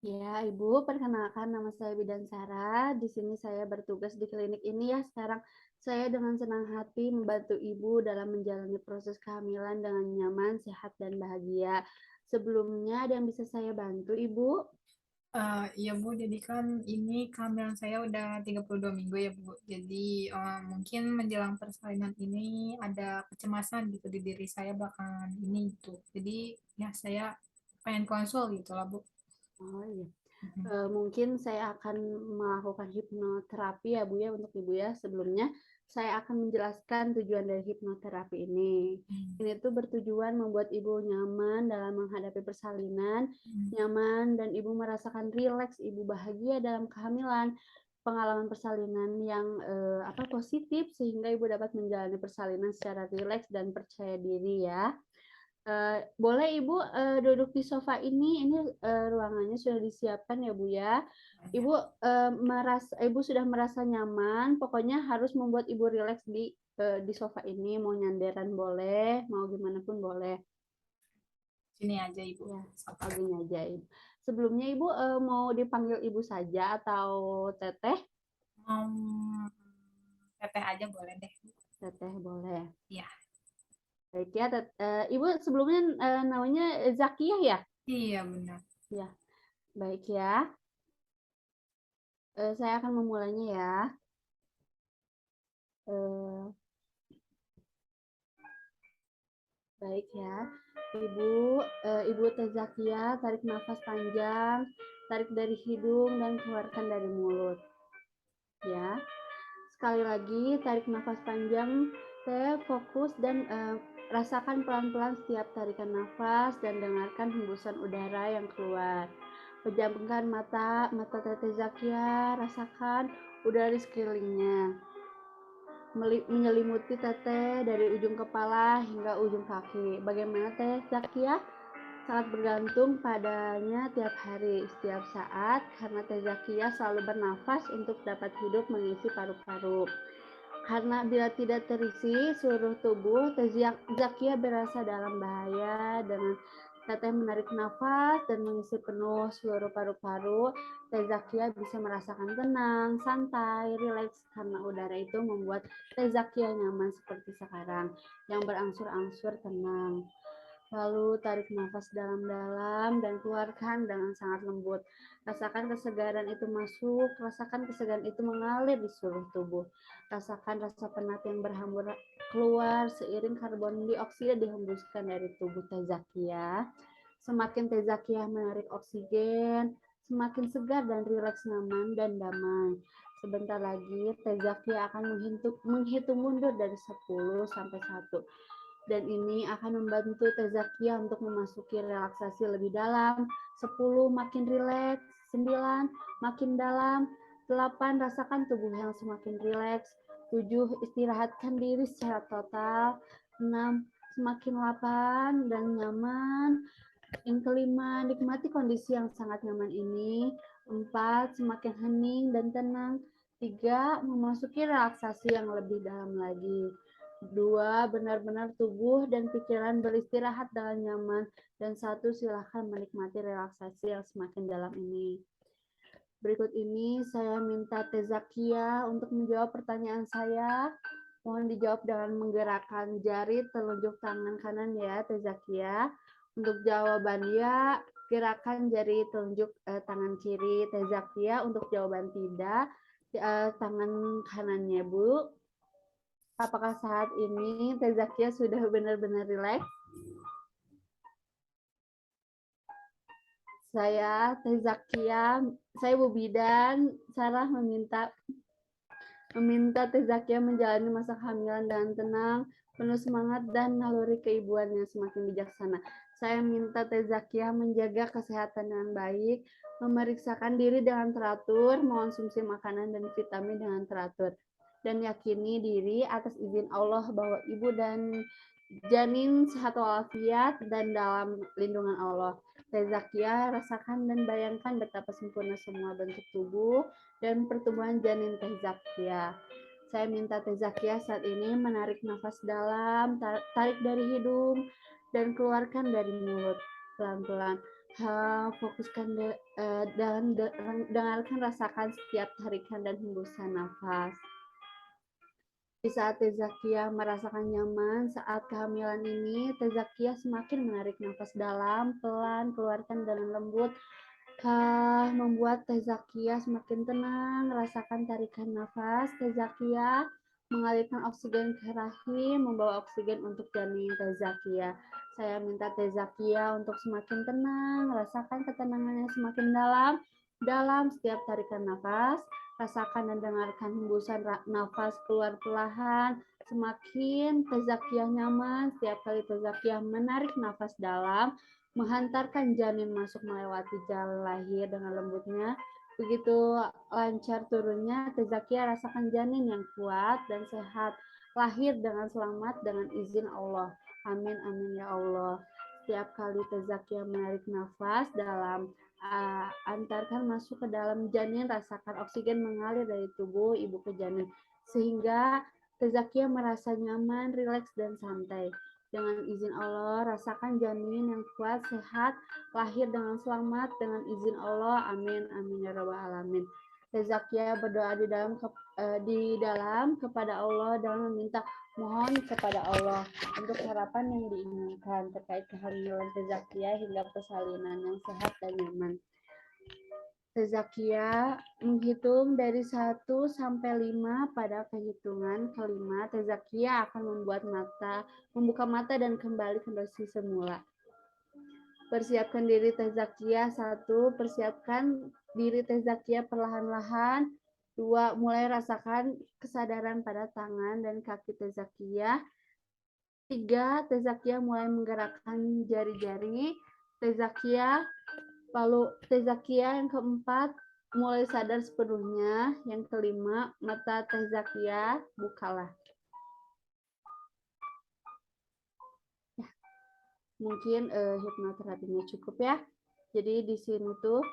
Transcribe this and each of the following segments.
Ya, Ibu, perkenalkan nama saya Bidan Sarah. Di sini saya bertugas di klinik ini ya. Sekarang saya dengan senang hati membantu Ibu dalam menjalani proses kehamilan dengan nyaman, sehat, dan bahagia. Sebelumnya ada yang bisa saya bantu, Ibu? Iya Bu, jadi kan ini kehamilan saya udah 32 minggu ya Bu. Jadi mungkin menjelang persalinan ini ada kecemasan gitu di diri saya bakalan ini itu. Jadi ya saya pengen konsul gitu lah Bu. Oh iya. Mhm. Mungkin saya akan melakukan hipnoterapi ya Bu ya untuk Ibu ya. Sebelumnya saya akan menjelaskan tujuan dari hipnoterapi ini. Hmm. Ini tuh bertujuan membuat Ibu nyaman dalam menghadapi persalinan, Hmm. nyaman dan Ibu merasakan rileks, Ibu bahagia dalam kehamilan, pengalaman persalinan yang positif sehingga Ibu dapat menjalani persalinan secara rileks dan percaya diri ya. Boleh Ibu duduk di sofa ini. Ini ruangannya sudah disiapkan ya Bu ya. Ya. Ibu sudah merasa nyaman. Pokoknya harus membuat Ibu rileks di sofa ini. Mau nyanderan boleh, mau gimana pun boleh. Sini aja Ibu. Ya, Sabar. gini aja Ibu. Sebelumnya Ibu mau dipanggil Ibu saja atau Teteh? Mau teteh aja boleh deh. Teteh boleh. Iya. Baik ya, Ibu sebelumnya namanya Zakiyah ya? Iya benar. Ya, baik ya. Saya akan memulainya ya. Eh, Baik ya, Ibu Tezakia, tarik nafas panjang, tarik dari hidung dan keluarkan dari mulut. Ya, sekali lagi tarik nafas panjang, fokus dan rasakan pelan-pelan setiap tarikan nafas dan dengarkan hembusan udara yang keluar. Pejamkan mata Teteh Zakia, rasakan udara di sekelilingnya menyelimuti teteh dari ujung kepala hingga ujung kaki. Bagaimana Teh Zakia? Sangat bergantung padanya tiap hari, setiap saat, karena Teh Zakia selalu bernafas untuk dapat hidup mengisi paru-paru. Karena bila tidak terisi seluruh tubuh, Teh Zakia berasa dalam bahaya dengan Teteh menarik nafas dan mengisi penuh seluruh paru-paru. Teh Zakia bisa merasakan tenang, santai, rileks karena udara itu membuat Teh Zakia nyaman seperti sekarang, yang berangsur-angsur tenang. Lalu tarik nafas dalam-dalam dan keluarkan dengan sangat lembut. Rasakan kesegaran itu masuk, rasakan kesegaran itu mengalir di seluruh tubuh. Rasakan rasa penat yang berhambur keluar seiring karbon dioksida dihembuskan dari tubuh Teh Zakia. Semakin Teh Zakia menarik oksigen, semakin segar dan rileks, nyaman dan damai. Sebentar lagi Teh Zakia akan menghitung mundur dari 10 sampai 1 dan ini akan membantu Tezakia untuk memasuki relaksasi lebih dalam. 10 makin rileks, 9 makin dalam, 8 rasakan tubuh yang semakin rileks, 7 istirahatkan diri secara total, 6 semakin lapang dan nyaman. Yang kelima, nikmati kondisi yang sangat nyaman ini. 4 semakin hening dan tenang. 3 memasuki relaksasi yang lebih dalam lagi. 2 benar-benar tubuh dan pikiran beristirahat dengan nyaman. Dan 1 silahkan menikmati relaksasi yang semakin dalam ini. Berikut ini saya minta Tezakia untuk menjawab pertanyaan saya. Mohon dijawab dengan menggerakkan jari telunjuk tangan kanan ya, Tezakia. Untuk jawabannya, gerakan jari telunjuk tangan kiri Tezakia. Untuk jawaban tidak, tangan kanannya, Bu. Apakah saat ini Tezakia sudah benar-benar rileks? Saya Bu Bidan, Sarah meminta Teh Zakia menjalani masa kehamilan dengan tenang, penuh semangat, dan naluri keibuan yang semakin bijaksana. Saya minta Teh Zakia menjaga kesehatan dengan baik, memeriksakan diri dengan teratur, mengonsumsi makanan dan vitamin dengan teratur, dan yakini diri atas izin Allah bahwa ibu dan janin sehat walafiat dan dalam lindungan Allah. Teh Zakia rasakan dan bayangkan betapa sempurna semua bentuk tubuh dan pertumbuhan janin Teh Zakia. Saya minta Teh Zakia saat ini menarik nafas dalam, tarik dari hidung, dan keluarkan dari mulut pelan-pelan. Fokuskan dan dengarkan, rasakan setiap tarikan dan hembusan nafas. Di saat Teh merasakan nyaman saat kehamilan ini, Teh semakin menarik nafas dalam, pelan, keluarkan dengan lembut. Membuat Teh semakin tenang, rasakan tarikan nafas. Teh mengalirkan oksigen ke rahim, membawa oksigen untuk janin Teh Saya minta Teh untuk semakin tenang, rasakan ketenangannya semakin dalam, dalam setiap tarikan nafas. Rasakan dan dengarkan hembusan nafas keluar perlahan. Semakin Teh nyaman, setiap kali Teh menarik nafas dalam, menghantarkan janin masuk melewati jalan lahir dengan lembutnya. Begitu lancar turunnya, Teh rasakan janin yang kuat dan sehat, lahir dengan selamat dengan izin Allah. Amin, amin ya Allah. Setiap kali Teh menarik nafas dalam, antarkan masuk ke dalam janin, rasakan oksigen mengalir dari tubuh ibu ke janin, sehingga Teh merasa nyaman, rileks, dan santai. Dengan izin Allah, rasakan janin yang kuat, sehat, lahir dengan selamat, dengan izin Allah. Amin, amin ya rabbal alamin. Teh berdoa di dalam kepada Allah dan meminta mohon kepada Allah untuk harapan yang diinginkan terkait kehamilan Teh hingga persalinan yang sehat dan nyaman. Teh menghitung dari 1 sampai 5. Pada perhitungan kelima, Teh akan membuka mata dan kembali ke posisi semula. Persiapkan diri Teh 1. Persiapkan diri Teh perlahan-lahan. 2. Mulai rasakan kesadaran pada tangan dan kaki Teh 3. Teh mulai menggerakkan jari-jari Teh Lalu Teh yang keempat, mulai sadar sepenuhnya. Yang kelima, mata Teh bukalah. Ya, mungkin hipnoterapinya cukup ya. Jadi di sini tuh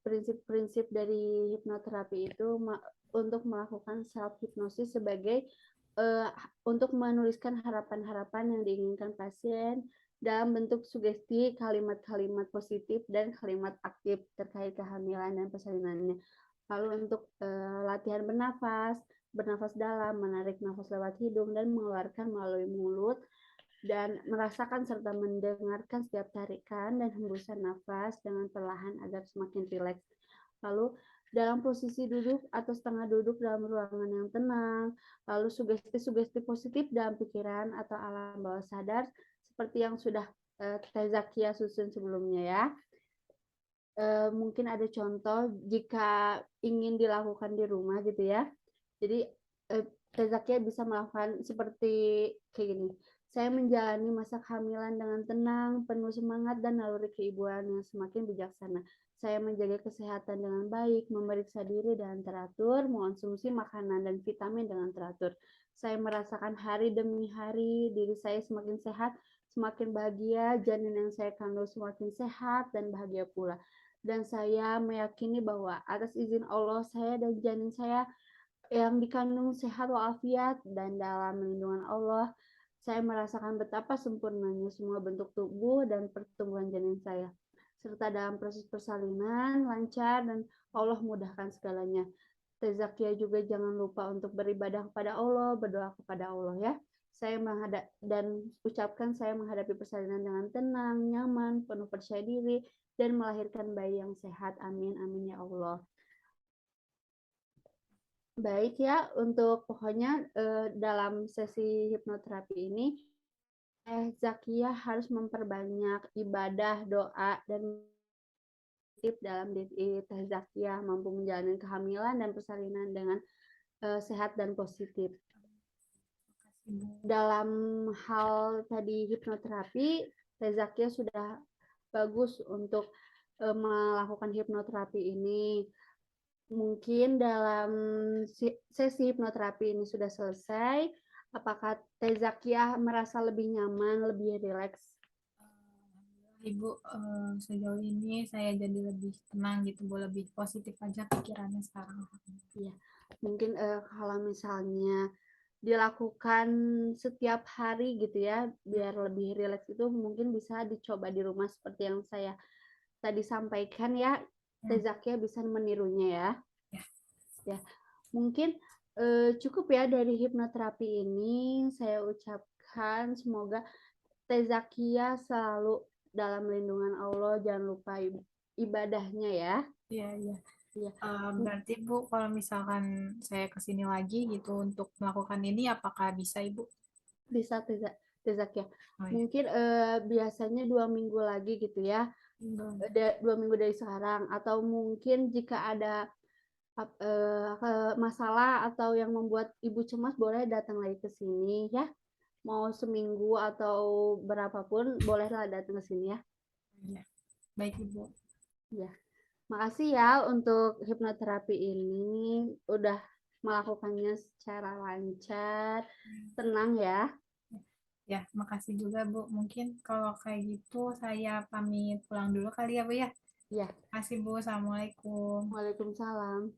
prinsip-prinsip dari hipnoterapi itu untuk melakukan self hipnosis sebagai untuk menuliskan harapan-harapan yang diinginkan pasien dalam bentuk sugesti, kalimat-kalimat positif dan kalimat aktif terkait kehamilan dan persalinannya. Lalu untuk latihan bernafas dalam, menarik nafas lewat hidung dan mengeluarkan melalui mulut, dan merasakan serta mendengarkan setiap tarikan dan hembusan nafas dengan perlahan agar semakin rileks. Lalu dalam posisi duduk atau setengah duduk dalam ruangan yang tenang, lalu sugesti-sugesti positif dalam pikiran atau alam bawah sadar seperti yang sudah Teh susun sebelumnya ya. Mungkin ada contoh jika ingin dilakukan di rumah gitu ya. Jadi Teh bisa melakukan seperti kayak gini. Saya menjalani masa kehamilan dengan tenang, penuh semangat, dan naluri keibuan yang semakin bijaksana. Saya menjaga kesehatan dengan baik, memeriksa diri dengan teratur, mengonsumsi makanan dan vitamin dengan teratur. Saya merasakan hari demi hari, diri saya semakin sehat, semakin bahagia, janin yang saya kandung semakin sehat dan bahagia pula. Dan saya meyakini bahwa atas izin Allah, saya dan janin saya yang dikandung sehat walafiat, dan dalam lindungan Allah, saya merasakan betapa sempurnanya semua bentuk tubuh dan pertumbuhan janin saya. Serta dalam proses persalinan lancar dan Allah mudahkan segalanya. Teh juga jangan lupa untuk beribadah kepada Allah, berdoa kepada Allah ya. Saya ucapkan saya menghadapi persalinan dengan tenang, nyaman, penuh percaya diri, dan melahirkan bayi yang sehat. Amin, amin ya Allah. Baik ya, untuk pokoknya dalam sesi hipnoterapi ini, Zakia harus memperbanyak ibadah, doa, dan dalam diri Teh Zakia mampu menjalani kehamilan dan persalinan dengan sehat dan positif. Dalam hal tadi hipnoterapi, Teh Zakia sudah bagus untuk melakukan hipnoterapi ini. Mungkin dalam sesi hipnoterapi ini sudah selesai. Apakah Teh merasa lebih nyaman, lebih rileks? Ibu, sejauh ini saya jadi lebih tenang gitu, lebih positif aja pikirannya sekarang. Iya, mungkin kalau misalnya dilakukan setiap hari gitu ya, biar lebih rileks itu mungkin bisa dicoba di rumah seperti yang saya tadi sampaikan ya, Teh Hmm, Zakia bisa menirunya ya. ya, Ya, mungkin cukup ya dari hipnoterapi ini. Saya ucapkan semoga Teh Zakia selalu dalam lindungan Allah, jangan lupa ibadahnya ya. iya, iya. Iya, Berarti Bu, kalau misalkan saya ke sini lagi gitu untuk melakukan ini, apakah bisa Ibu? bisa Teh Zakia. Oh ya, Mungkin biasanya 2 minggu lagi gitu ya, belum. 2 minggu dari sekarang, atau mungkin jika ada masalah atau yang membuat ibu cemas boleh datang lagi ke sini ya. Mau seminggu atau berapapun bolehlah datang ke sini ya. Ya, baik Ibu. Ya, makasih ya untuk hipnoterapi ini udah melakukannya secara lancar, tenang ya. Ya, makasih juga Bu. Mungkin kalau kayak gitu saya pamit pulang dulu kali ya Bu ya. Ya, Makasih Bu. Assalamualaikum. Waalaikumsalam.